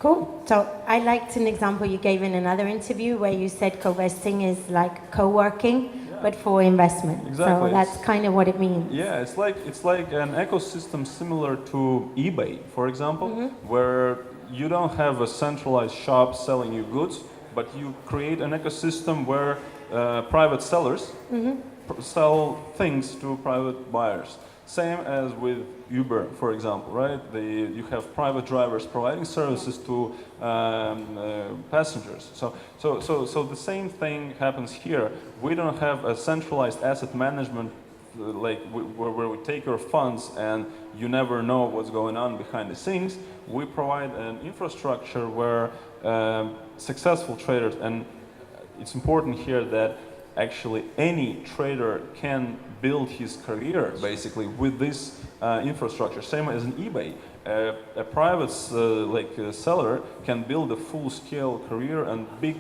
Cool. So I liked an example you gave in another interview where you said Covesting is like co-working, but for investment. Exactly. So that's kind of what it means. Yeah, it's like an ecosystem similar to eBay, for example, where you don't have a centralized shop selling you goods, but you create an ecosystem where private sellers sell things to private buyers. Same as with Uber, for example, right? You have private drivers providing services to passengers. So the same thing happens here. We don't have a centralized asset management where we take our funds and you never know what's going on behind the scenes. We provide an infrastructure where successful traders, and it's important here that actually any trader can build his career basically with this infrastructure, same as in eBay. A private seller can build a full-scale career and big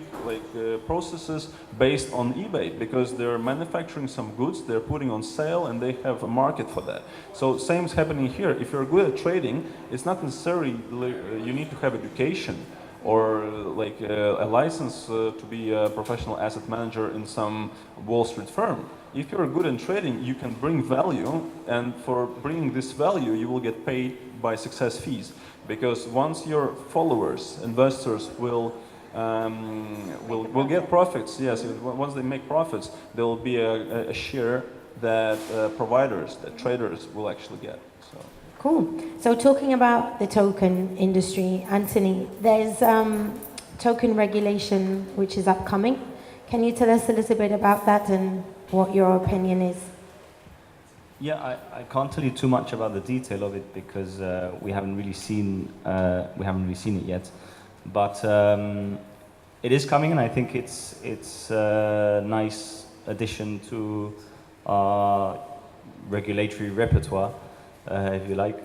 processes based on eBay because they're manufacturing some goods, they're putting on sale, and they have a market for that. So same is happening here. If you're good at trading, it's not necessarily you need to have education or a license to be a professional asset manager in some Wall Street firm. If you're good in trading, you can bring value, and for bringing this value, you will get paid by success fees. Because once your followers, investors will get profits, yes, once they make profits, there will be a share that providers, that traders will actually get. So. Cool. So talking about the token industry, Anthony, there's token regulation which is upcoming. Can you tell us a little bit about that and what your opinion is? Yeah, I can't tell you too much about the detail of it because we haven't really seen it yet. But it is coming, and I think it's a nice addition to our regulatory repertoire. If you like,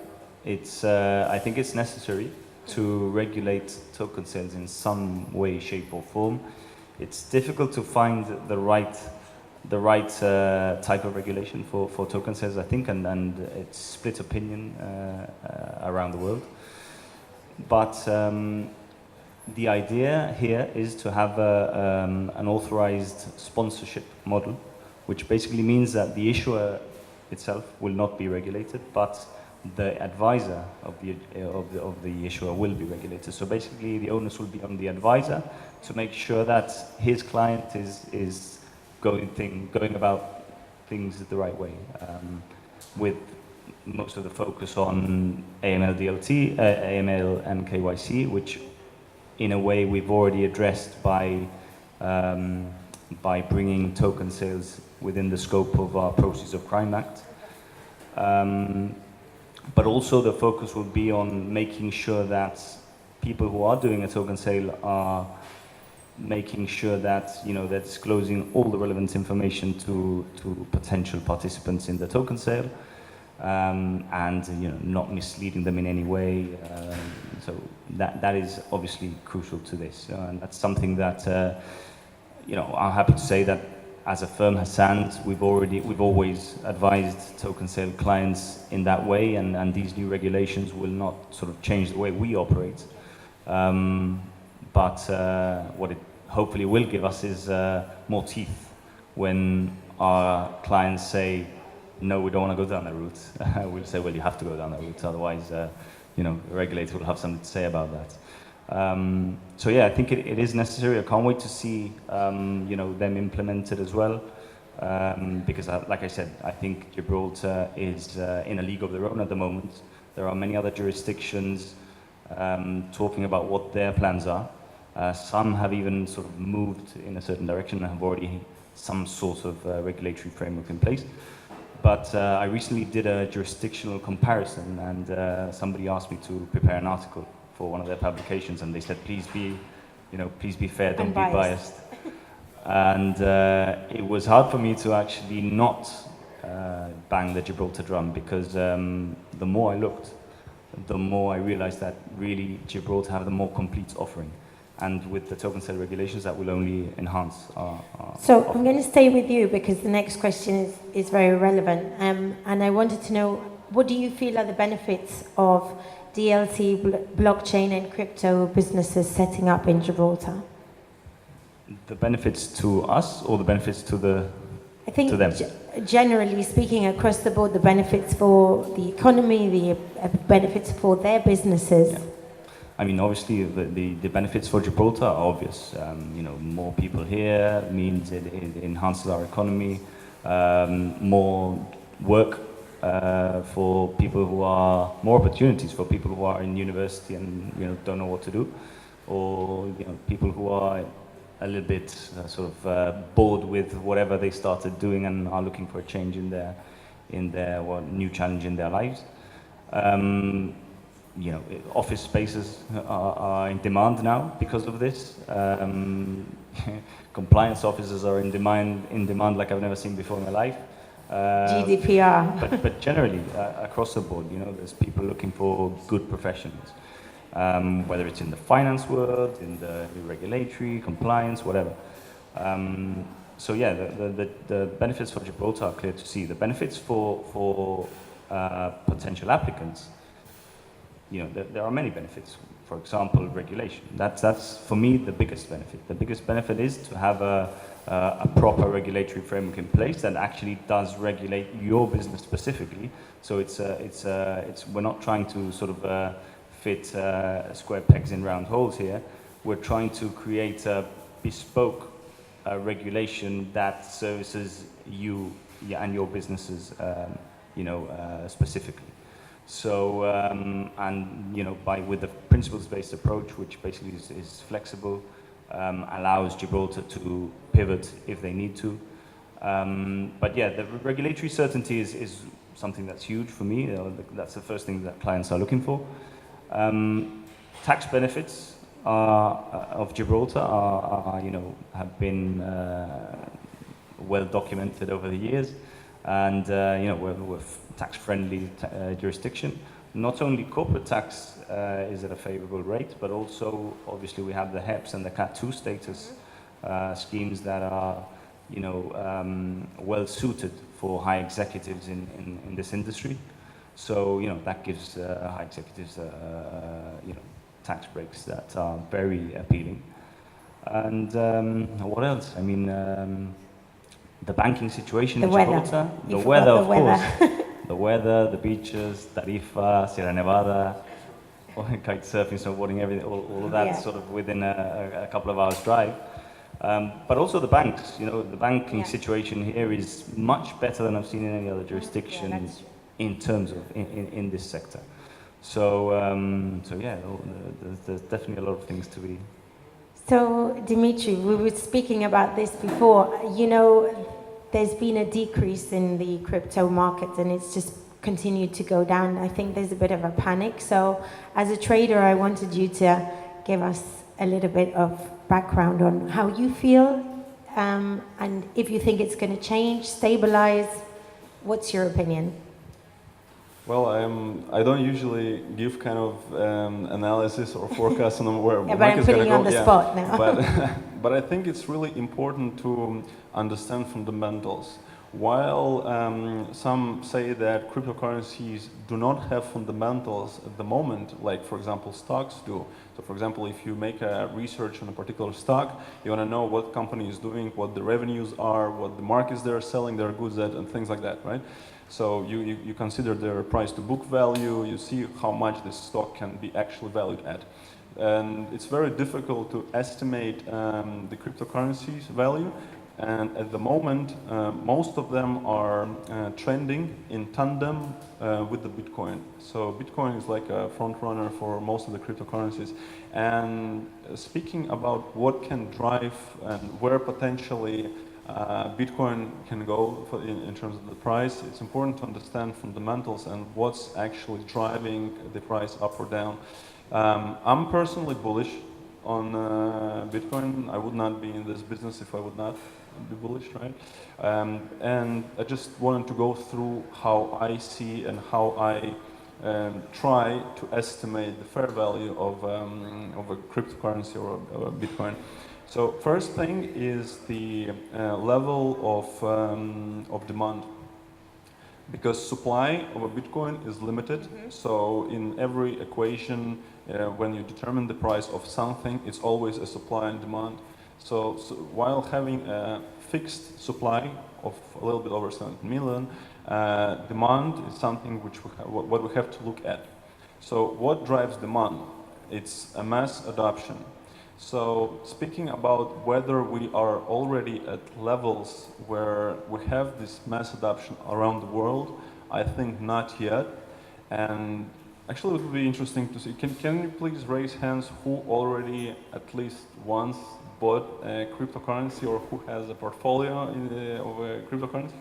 I think it's necessary to regulate token sales in some way, shape, or form. It's difficult to find the right type of regulation for token sales, I think, and it's split opinion around the world. But the idea here is to have an authorized sponsorship model, which basically means that the issuer itself will not be regulated, but the advisor of the issuer will be regulated. So basically, the onus will be on the advisor to make sure that his client is going about things the right way, with most of the focus on AML, DLT, AML and KYC, which in a way we've already addressed by bringing token sales within the scope of our Proceeds of Crime Act. But also the focus will be on making sure that people who are doing a token sale are making sure that they're disclosing all the relevant information to potential participants in the token sale, and not misleading them in any way. So that is obviously crucial to this, and that's something that I'm happy to say that as a firm, Hassans, we've always advised token sale clients in that way, and these new regulations will not sort of change the way we operate. But what it hopefully will give us is more teeth when our clients say, no, we don't want to go down that route. We'll say, well, you have to go down that route, otherwise, the regulator will have something to say about that. So yeah, I think it is necessary. I can't wait to see them implemented as well, because like I said, I think Gibraltar is in a league of their own at the moment. There are many other jurisdictions talking about what their plans are. Some have even sort of moved in a certain direction and have already some sort of regulatory framework in place. But I recently did a jurisdictional comparison, and somebody asked me to prepare an article for one of their publications, and they said, please be fair, don't be biased. And it was hard for me to actually not bang the Gibraltar drum, because the more I looked, the more I realized that really Gibraltar have the more complete offering. And with the token sale regulations, that will only enhance our So offering. I'm going to stay with you because the next question is very relevant. And I wanted to know what do you feel are the benefits of DLT, blockchain and crypto businesses setting up in Gibraltar? The benefits to us or the benefits to the I think to them? Generally speaking, across the board, the benefits for the economy, the benefits for their businesses. Yeah. I mean, obviously, the benefits for Gibraltar are obvious. More people here means it enhances our economy, more work for people who are, more opportunities for people who are in university and don't know what to do, or people who are a little bit bored with whatever they started doing and are looking for a change in their new challenge in their lives. Office spaces are in demand now because of this. Compliance officers are in demand like I've never seen before in my life. GDPR. But generally, across the board, there's people looking for good professionals, whether it's in the finance world, in the regulatory, compliance, whatever. So yeah, the benefits for Gibraltar are clear to see. The benefits for potential applicants, there are many benefits. For example, regulation. That's for me the biggest benefit. The biggest benefit is to have a proper regulatory framework in place that actually does regulate your business specifically. So we're not trying to sort of fit square pegs in round holes here. We're trying to create a bespoke regulation that services you and your businesses, specifically. So, with the principles-based approach, which basically is flexible, allows Gibraltar to pivot if they need to. But yeah, the regulatory certainty is something that's huge for me. That's the first thing that clients are looking for. Tax benefits of Gibraltar have been well documented over the years, and we're tax-friendly jurisdiction. Not only corporate tax is at a favorable rate, but also obviously we have the HEPS and the CAT2 status schemes that are well suited for high executives in this industry. So that gives high executives tax breaks that are very appealing. And what else? I mean, the banking situation in Gibraltar, the weather, of course. The weather, the beaches, Tarifa, Sierra Nevada, kite surfing, snowboarding, everything, all of that sort of within a couple of hours drive. But also the banks, the banking situation here is much better than I've seen in any other jurisdiction in terms of in this sector. So there's definitely a lot of things to be. So Dmitrij, we were speaking about this before. There's been a decrease in the crypto market and it's just continued to go down. I think there's a bit of a panic. So as a trader, I wanted you to give us a little bit of background on how you feel and if you think it's going to change, stabilize. What's your opinion? Well, I don't usually give kind of analysis or forecast on where but market's going to go. I'm putting you on the spot now. But I think it's really important to understand fundamentals. While some say that cryptocurrencies do not have fundamentals at the moment, like for example stocks do. So for example, if you make a research on a particular stock, you want to know what company is doing, what the revenues are, what the markets they're selling their goods at, and things like that, right? So you consider their price to book value, you see how much this stock can be actually valued at. And it's very difficult to estimate the cryptocurrencies value. And at the moment, most of them are trending in tandem with the Bitcoin. So Bitcoin is like a front runner for most of the cryptocurrencies. And speaking about what can drive and where potentially Bitcoin can go in terms of the price, it's important to understand fundamentals and what's actually driving the price up or down. I'm personally bullish on Bitcoin. I would not be in this business if I would not be bullish, right? And I just wanted to go through how I see and how I try to estimate the fair value of a cryptocurrency or a Bitcoin. So first thing is the level of demand. because supply of a Bitcoin is limited. So in every equation, when you determine the price of something, it's always a supply and demand. So while having a fixed supply of a little bit over 7 million, demand is something which what we have to look at. So what drives demand? It's a mass adoption. So speaking about whether we are already at levels where we have this mass adoption around the world, I think not yet. And actually it would be interesting to see, can you please raise hands who already at least once bought a cryptocurrency or who has a portfolio of cryptocurrencies?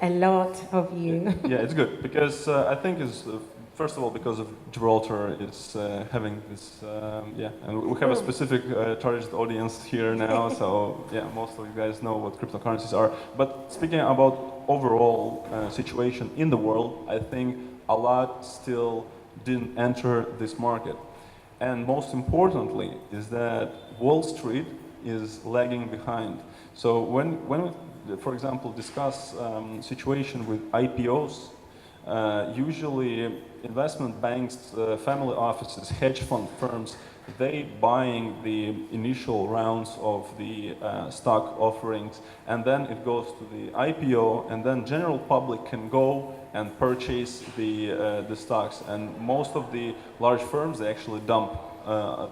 A lot of you. Yeah, it's good because I think it's first of all because of Gibraltar is having this and we have a specific target audience here now, so yeah, most of you guys know what cryptocurrencies are. But speaking about overall situation in the world, I think a lot still didn't enter this market, and most importantly is that Wall Street is lagging behind. So when we, for example, discuss situation with IPOs, usually investment banks, family offices, hedge fund firms, they buying the initial rounds of the stock offerings, and then it goes to the IPO, and then general public can go and purchase the stocks. And most of the large firms, they actually dump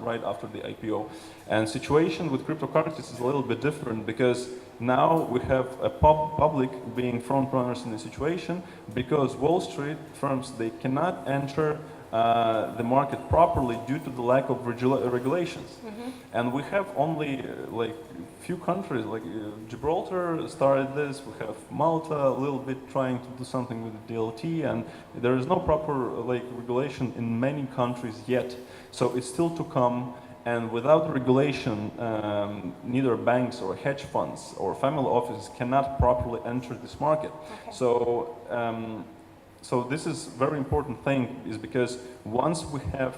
right after the IPO. And situation with cryptocurrencies is a little bit different because now we have a public being front runners in the situation because Wall Street firms, they cannot enter the market properly due to the lack of regulations. And we have only like few countries, like Gibraltar started this, we have Malta a little bit trying to do something with the DLT, and there is no proper like regulation in many countries yet. So it's still to come. And without regulation, neither banks or hedge funds or family offices cannot properly enter this market. Okay. So this is very important thing is because once we have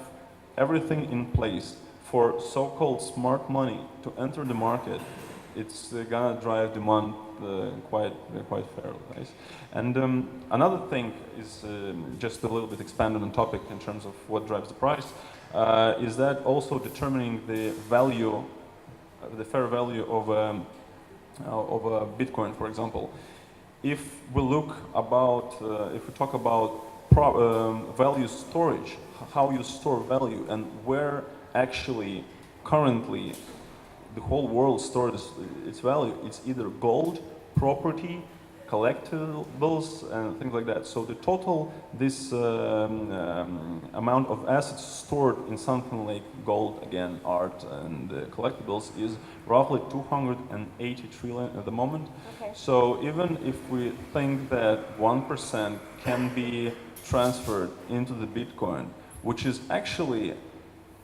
everything in place for so-called smart money to enter the market, it's gonna drive demand quite fairly, right? And another thing is just a little bit expanded on topic in terms of what drives the price. Is that also determining the value, the fair value of a Bitcoin, for example. If we look about, if we talk about value storage, how you store value and where actually currently the whole world stores its value, it's either gold, property, collectibles, and things like that. So the total, this amount of assets stored in something like gold, again, art and collectibles is roughly 280 trillion at the moment. Okay. So even if we think that 1% can be transferred into the Bitcoin, which is actually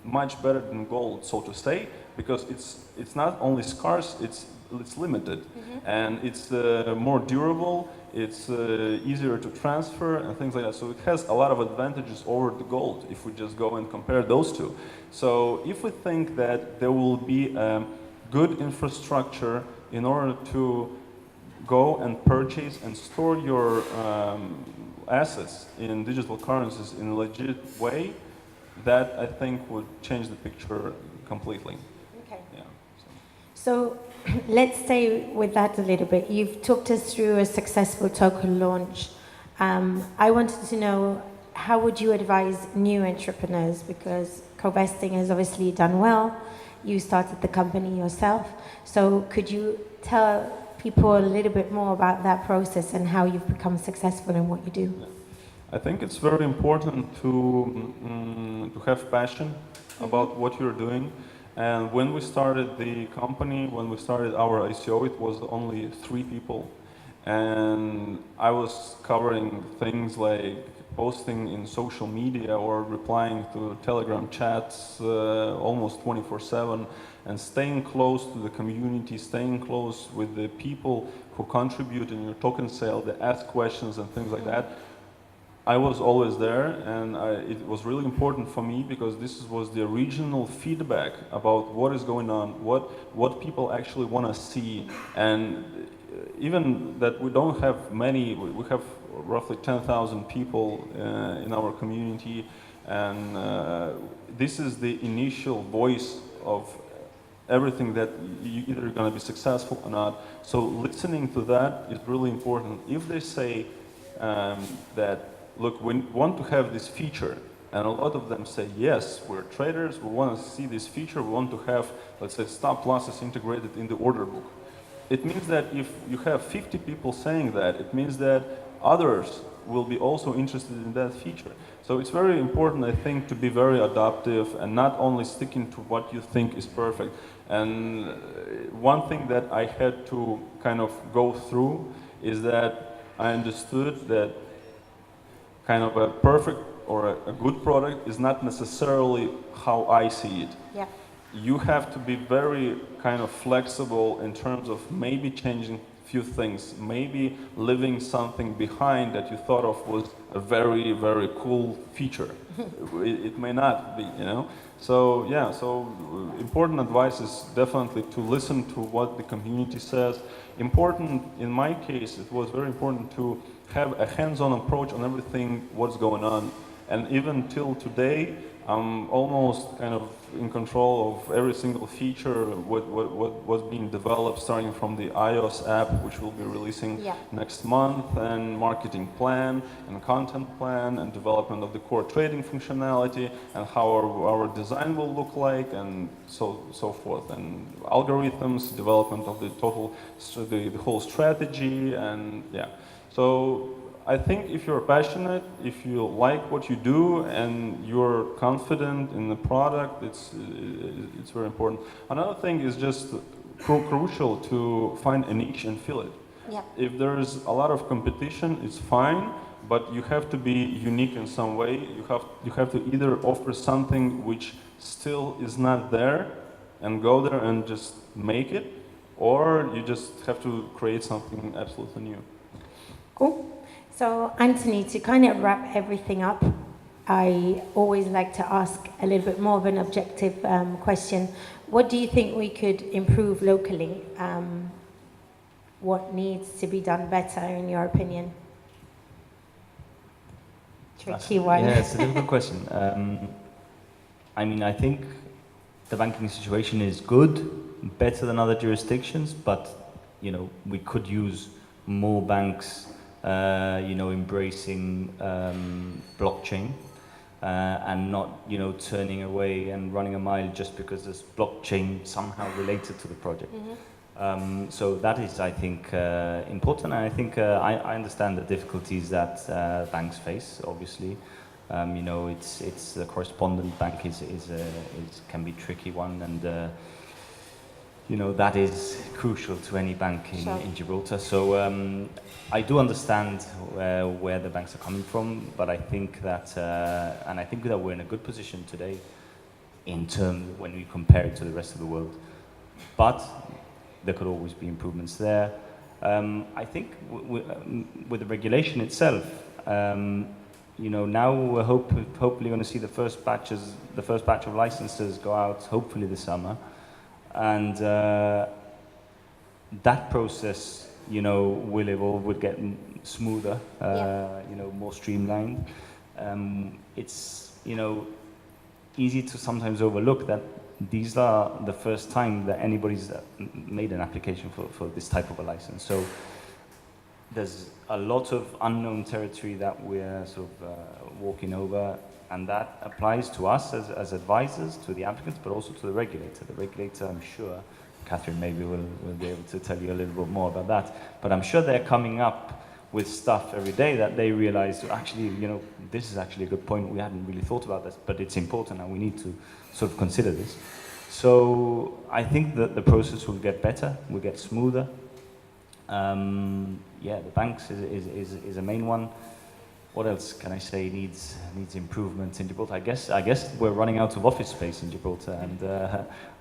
much better than gold, so to say, because it's not only scarce, it's limited, and it's more durable, it's easier to transfer and things like that. So it has a lot of advantages over the gold if we just go and compare those two. So if we think that there will be a good infrastructure in order to go and purchase and store your assets in digital currencies in a legit way, that I think would change the picture completely. Okay. Yeah. So let's stay with that a little bit. You've talked us through a successful token launch. I wanted to know, how would you advise new entrepreneurs? Because Covesting has obviously done well. You started the company yourself. So could you tell people a little bit more about that process and how you've become successful in what you do? I think it's very important to have passion about what you're doing. And when we started the company, when we started our ICO, it was only 3 people. And I was covering things like posting in social media or replying to Telegram chats almost 24/7 and staying close to the community, staying close with the people who contribute in your token sale, they ask questions and things like that. I was always there, and it was really important for me because this was the original feedback about what is going on, what people actually want to see, and even that we don't have many, we have roughly 10,000 people in our community, and this is the initial voice of everything that you either going to be successful or not. So listening to that is really important. If they say that, look, we want to have this feature, and a lot of them say, yes, we're traders, we want to see this feature, we want to have, let's say, stop losses integrated in the order book. It means that if you have 50 people saying that, it means that others will be also interested in that feature. So it's very important, I think, to be very adaptive and not only sticking to what you think is perfect. And one thing that I had to kind of go through is that I understood that kind of a perfect or a good product is not necessarily how I see it. Yeah. You have to be very kind of flexible in terms of maybe changing few things, maybe leaving something behind that you thought of was a very, very cool feature. It may not be, you know. So yeah, so important advice is definitely to listen to what the community says. Important, in my case, it was very important to have a hands-on approach on everything, what's going on. And even till today, I'm almost kind of in control of every single feature, what's being developed, starting from the iOS app, which we'll be releasing next month, and marketing plan, and content plan, and development of the core trading functionality, and how our design will look like, and so forth, and algorithms, development of the whole strategy, and yeah. So I think if you're passionate, if you like what you do, and you're confident in the product, it's very important. Another thing is just crucial to find a niche and fill it. Yeah. If there's a lot of competition, it's fine, but you have to be unique in some way. You have to either offer something which still is not there, and go there and just make it, or you just have to create something absolutely new. Cool. So, Anthony, to kind of wrap everything up, I always like to ask a little bit more of an objective question. What do you think we could improve locally? What needs to be done better, in your opinion? Tricky one. Yeah, it's a difficult question. I mean, I think the banking situation is good, better than other jurisdictions, but, you know, we could use more banks embracing blockchain and not, turning away and running a mile just because there's blockchain somehow related to the project. Mm-hmm. So that is, I think, important. And I think I understand the difficulties that banks face. Obviously, it's the correspondent bank can be a tricky one, and that is crucial to any bank in Gibraltar. So I do understand where the banks are coming from, but I think that, we're in a good position today in terms when we compare it to the rest of the world. But there could always be improvements there. I think with the regulation itself, now we're hopefully going to see the first batch of licenses go out, hopefully this summer. And that process, will evolve, would get smoother, more streamlined. It's, easy to sometimes overlook that these are the first time that anybody's made an application for this type of a license. So there's a lot of unknown territory that we're sort of walking over. And that applies to us as advisors, to the applicants, but also to the regulator. The regulator, I'm sure, Catherine maybe will be able to tell you a little bit more about that. But I'm sure they're coming up with stuff every day that they realize, actually, this is actually a good point. We hadn't really thought about this, but it's important and we need to sort of consider this. So I think that the process will get better, will get smoother. The banks is a main one. What else can I say needs improvement in Gibraltar? I guess we're running out of office space in Gibraltar,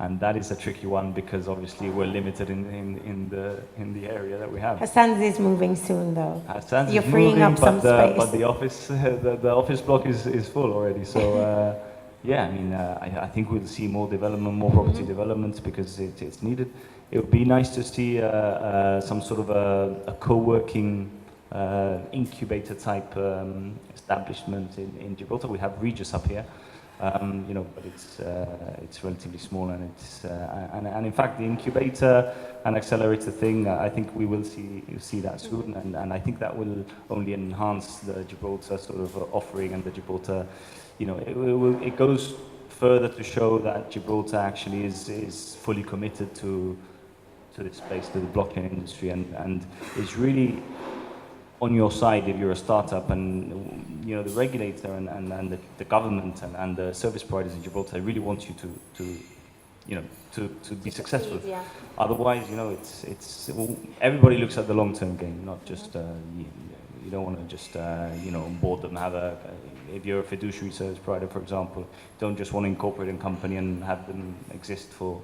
and that is a tricky one because obviously we're limited in the area that we have. Hassans is moving soon, though. Hassans You're is freeing moving, up some space. But the office the office block is full already. So I think we'll see more development, more property developments because it's needed. It would be nice to see some sort of a co-working incubator type establishment in Gibraltar. We have Regis up here, but it's relatively small, and it's and in fact the incubator and accelerator thing, I think we will see that soon, and I think that will only enhance the Gibraltar sort of offering, and the Gibraltar, it goes further to show that Gibraltar actually is fully committed to this space, to the blockchain industry, and is really on your side if you're a startup, and the regulator and the government and the service providers in Gibraltar really want you to be successful. Yeah. Otherwise, everybody looks at the long-term game, not just you don't want to just onboard them. If you're a fiduciary service provider, for example, don't just want to incorporate a company and have them exist for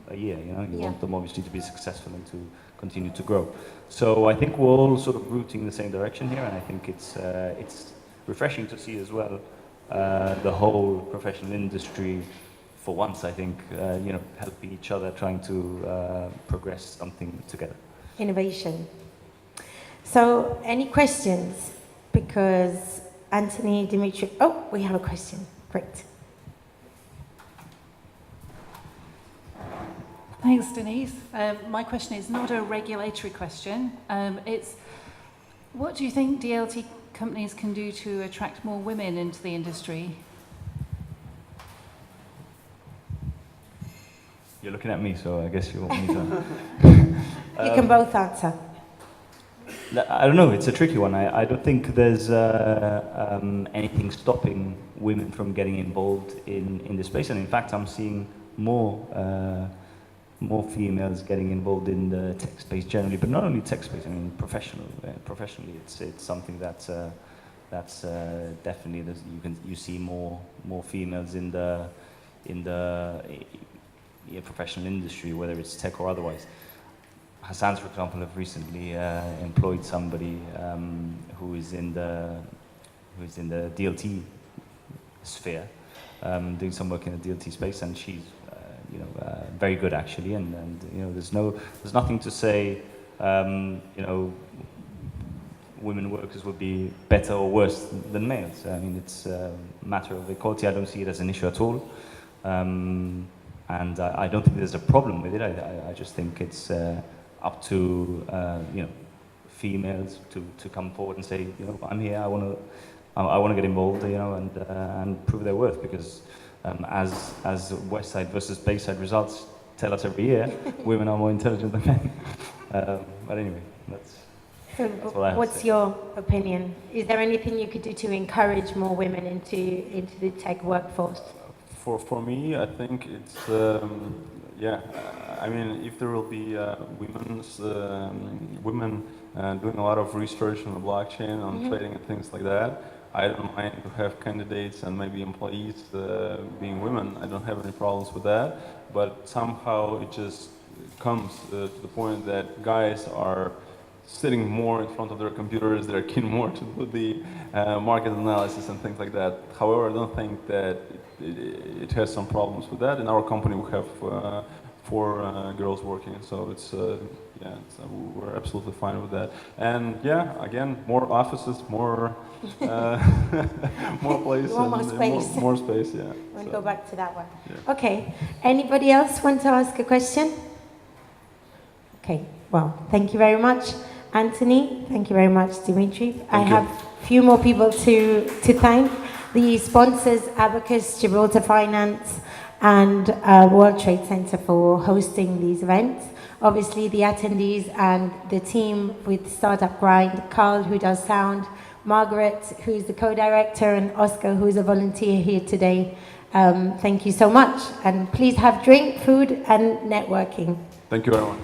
a year. You want them obviously to be successful and to continue to grow. So I think we're all sort of rooting in the same direction here, and I think it's refreshing to see as well the whole professional industry, for once, I think, helping each other, trying to progress something together. Innovation. So, any questions? Because Anthony, Dmitrij, we have a question. Great. Thanks, Denise. My question is not a regulatory question. It's, what do you think DLT companies can do to attract more women into the industry? You're looking at me, so I guess you want me to... You can both answer. I don't know, it's a tricky one. I don't think there's anything stopping women from getting involved in the space, and in fact I'm seeing more females getting involved in the tech space generally, but not only tech space. I mean, professionally, it's something that's definitely you see more females in the professional industry, whether it's tech or otherwise. Hassans, for example, have recently employed somebody who is in the DLT sphere, doing some work in the DLT space, and she's very good actually, and there's nothing to say women workers would be better or worse than males. I mean, it's a matter of equality. I don't see it as an issue at all, and I don't think there's a problem with it. I just think it's up to females to come forward and say, I'm here, I want to get involved, and prove their worth, because as West Side versus Bayside results tell us every year, women are more intelligent than men. But anyway, that's what I have What's to say. your opinion? Is there anything you could do to encourage more women into the tech workforce? For me, I think it's I mean, if there will be women doing a lot of research on the blockchain, on trading and things like that, I don't mind to have candidates and maybe employees being women. I don't have any problems with that. But somehow it just comes to the point that guys are sitting more in front of their computers, they're keen more to do the market analysis and things like that. However, I don't think that it has some problems with that. In our company, we have 4 girls working, so it's we're absolutely fine with that. And again, more offices, more more places, More space. more space. Yeah. We'll go back to that one. Yeah. Okay. Anybody else want to ask a question? Okay. Well, thank you very much, Anthony. Thank you very much, Dmitrij. I have a few more people to thank. The sponsors, Abacus, Gibraltar Finance, and World Trade Center for hosting these events. Obviously, the attendees and the team with Startup Grind, Carl, who does sound, Margaret, who's the co-director, and Oscar, who's a volunteer here today. Thank you so much. And please have drink, food, and networking. Thank you very much.